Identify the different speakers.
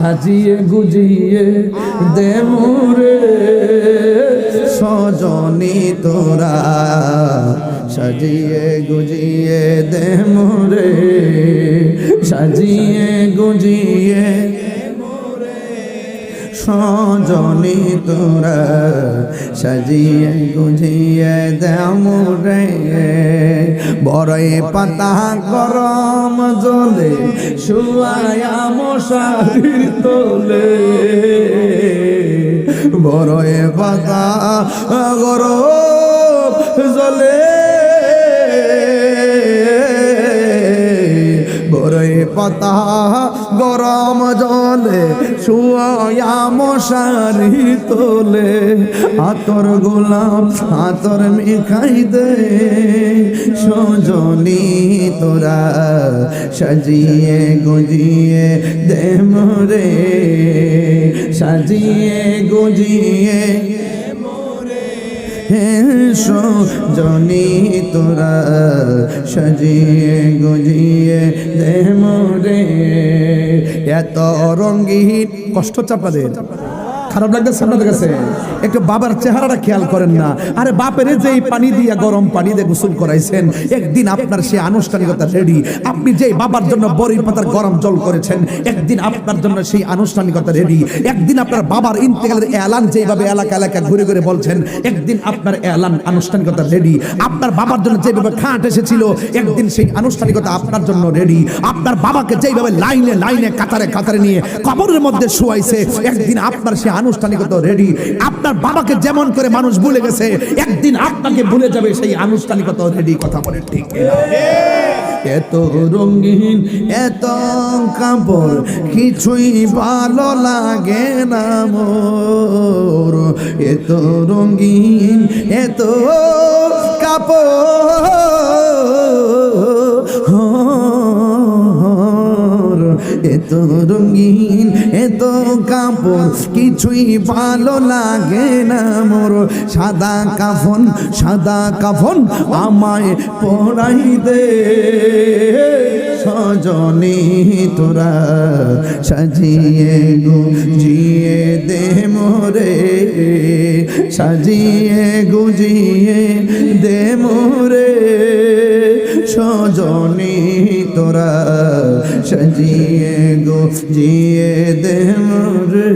Speaker 1: সাজিয়ে গুজিয়ে দে মোরে সজনী তোরা, সাজিয়ে গুজিয়ে দে মোরে, সাজিয়ে গুজিয়ে সজনী তোরা, সাজিয়ে গুজিয়ে দে মোরে। বড়ই পাতা গরম জলে শুয়ায়া মশারির তোলে, বড়ই পাতা গরম জলে, বড়ই পাতা গরম জলে শুয়া মশারি তোলে। আতর গোলাপ আতর মিখাই দে সজনী তোরা, সাজিয়ে গুজিয়ে দে মোরে, সাজিয়ে গুজিয়ে সজনী তোরা, সাজিয়ে গুজিয়ে দে মোরে। এত রঙিন কষ্ট চাপাদের খারাপ লাগতেছে আপনাদের কাছে? একটু বাবার চেহারাটা খেয়াল করেন না। আরে বাপের যেই পানি দিয়া গরম পানি দিয়ে গোসল করাইছেন, একদিন আপনার সেই আনুষ্ঠানিকতা রেডি। আপনি যেই বাবার জন্য বড়ই পাতার গরম জল করেছেন, একদিন আপনার জন্য সেই আনুষ্ঠানিকতা রেডি। একদিন আপনার বাবার ইন্তেকালের এলান যেভাবে এলাকা এলাকা ঘুরে ঘুরে বলছেন, একদিন আপনার এলান আনুষ্ঠানিকতা রেডি। আপনার বাবার জন্য যেভাবে খাট এসেছিল, একদিন সেই আনুষ্ঠানিকতা আপনার জন্য রেডি। আপনার বাবাকে যেভাবে লাইনে লাইনে কাতারে কাতারে নিয়ে কবরের মধ্যে শুয়াইছে, একদিন আপনার সেই আনুষ্ঠানিকতা রেডি। আপনার বাবাকে যেমন করে মানুষ ভুলে গেছে, একদিন আপনাকে ভুলে যাবে সেই আনুষ্ঠানিকতা রেডি। কথা বলেন ঠিক কিনা? এত রঙিন এত কাপড় কিছুই ভালো লাগে না মোর, এত রঙিন এত কাপড়, এত রঙিন এত কাপড় কিছুই ভালো লাগে না মোর। সাদা কাফন সাদা কাফন আমায় পরাই দে সজনী তোরা, সাজিয়ে গুজিয়ে দে মোরে, সাজিয়ে গুজিয়ে দে মোরে সজনী তোরা, সাজিয়ে গুজিয়ে দে মোরে।